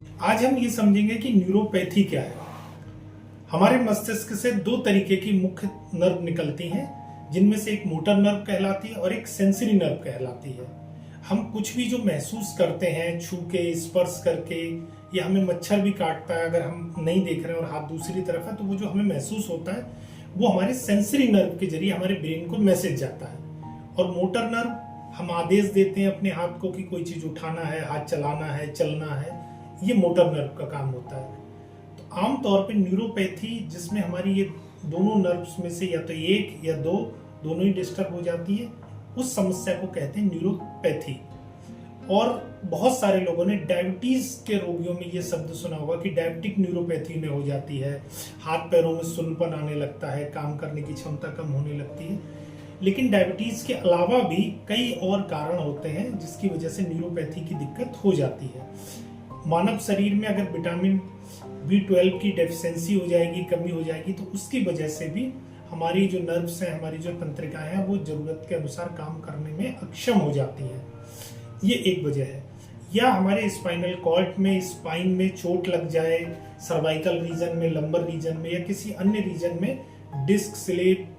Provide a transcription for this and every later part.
आज हम ये समझेंगे कि न्यूरोपैथी क्या है। हमारे मस्तिष्क से दो तरीके की मुख्य नर्व निकलती हैं, जिनमें से एक मोटर नर्व कहलाती है और एक सेंसरी नर्व कहलाती है। हम कुछ भी जो महसूस करते हैं छू के, स्पर्श करके, या हमें मच्छर भी काटता है अगर हम नहीं देख रहे हैं और हाथ दूसरी तरफ है, तो वो जो हमें महसूस होता है वो हमारे सेंसरी नर्व के जरिए हमारे ब्रेन को मैसेज जाता है। और मोटर नर्व हम आदेश देते हैं अपने हाथ को कि कोई चीज उठाना है, हाथ चलाना है, चलना है, ये मोटर नर्व का काम होता है। तो आमतौर पे न्यूरोपैथी जिसमें हमारी ये दोनों नर्व्स में से या तो एक या दो दोनों ही डिस्टर्ब हो जाती है, उस समस्या को कहते हैं न्यूरोपैथी। और बहुत सारे लोगों ने डायबिटीज के रोगियों में ये शब्द सुना होगा कि डायबिटिक न्यूरोपैथी में हो जाती है, हाथ पैरों में सुन्नपन आने लगता है, काम करने की क्षमता कम होने लगती है। लेकिन डायबिटीज के अलावा भी कई और कारण होते हैं जिसकी वजह से न्यूरोपैथी की दिक्कत हो जाती है। मानव शरीर में अगर विटामिन B12 की डेफिशिएंसी हो जाएगी, कमी हो जाएगी, तो उसकी वजह से भी हमारी जो नर्व्स हैं, हमारी जो तंत्रिकाएं हैं, वो जरूरत के अनुसार काम करने में अक्षम हो जाती हैं। ये एक वजह है। या हमारे स्पाइनल कॉर्ड में, स्पाइन में चोट लग जाए, सर्वाइकल रीजन में, लंबर रीजन में, या किसी अन्य रीजन में डिस्क स्लिप,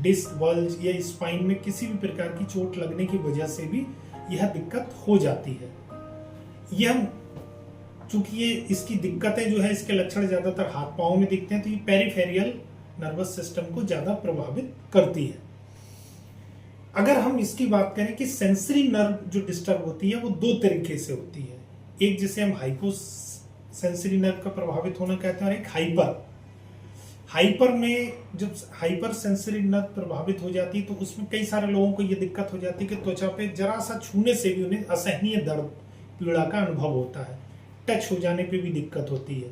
डिस्क बल्ज या स्पाइन में किसी भी प्रकार की चोट लगने की वजह से भी यह दिक्कत हो जाती है। यह चूंकि ये इसकी दिक्कतें जो है, इसके लक्षण ज्यादातर हाथ पांव में दिखते हैं, तो ये पेरिफेरियल नर्वस सिस्टम को ज्यादा प्रभावित करती है। अगर हम इसकी बात करें कि सेंसरी नर्व जो डिस्टर्ब होती है वो दो तरीके से होती है। एक जिसे हम हाइपो सेंसरी नर्व का प्रभावित होना कहते हैं, और एक हाइपर में जब हाइपर सेंसरी नर्व प्रभावित हो जाती है तो उसमें कई सारे लोगों को यह दिक्कत हो जाती है कि त्वचा पे जरा सा छूने से भी उन्हें असहनीय दर्द, पीड़ा का अनुभव होता है। टच हो जाने पे भी दिक्कत होती है।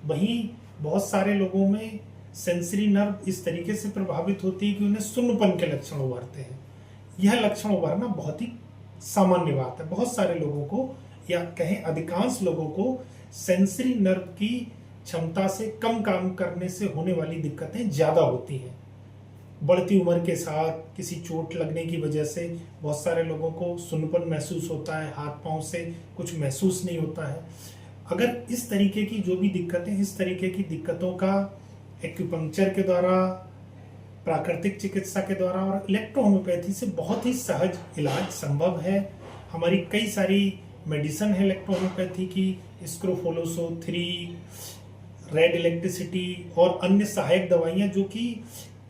वहीं बहुत सारे लोगों में सेंसरी नर्व इस तरीके से प्रभावित होती है कि उन्हें सुन्नपन के लक्षण उभरते हैं। यह लक्षण उभरना बहुत ही सामान्य बात है। बहुत सारे लोगों को, या कहें अधिकांश लोगों को, सेंसरी नर्व की क्षमता से कम काम करने से होने वाली दिक्कतें ज्यादा होती हैं। बढ़ती उम्र के साथ किसी चोट लगने की वजह से बहुत सारे लोगों को सुन्नपन महसूस होता है, हाथ पांव से कुछ महसूस नहीं होता है। अगर इस तरीके की जो भी दिक्कतें, इस तरीके की दिक्कतों का एक्यूपंक्चर के द्वारा, प्राकृतिक चिकित्सा के द्वारा और इलेक्ट्रोहोम्योपैथी से बहुत ही सहज इलाज संभव है। हमारी कई सारी मेडिसिन है इलेक्ट्रोहोम्योपैथी की, स्क्रोफोलोसो 3, रेड इलेक्ट्रिसिटी और अन्य सहायक दवाइयां, जो कि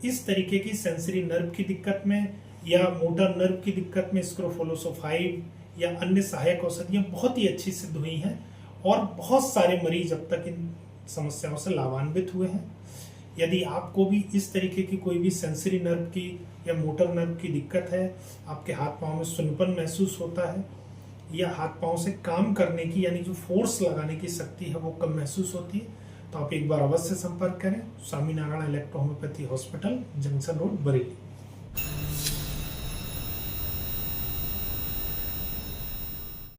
इस तरीके की सेंसरी नर्व की दिक्कत में या मोटर नर्व की दिक्कत में स्क्रोफोलोसो 5 या अन्य सहायक औषधियां बहुत ही अच्छी सिद्ध हुई हैं। और बहुत सारे मरीज अब तक इन समस्याओं से लाभान्वित हुए हैं। यदि आपको भी इस तरीके की कोई भी सेंसरी नर्व की या मोटर नर्व की दिक्कत है, आपके हाथ पांव में सुन्नपन महसूस होता है, या हाथ पांव से काम करने की यानी जो फोर्स लगाने की शक्ति है वो कम महसूस होती है, तो आप एक बार अवश्य संपर्क करें Swaminarayan electrohomeopathy hospital, junction road, Bareilly.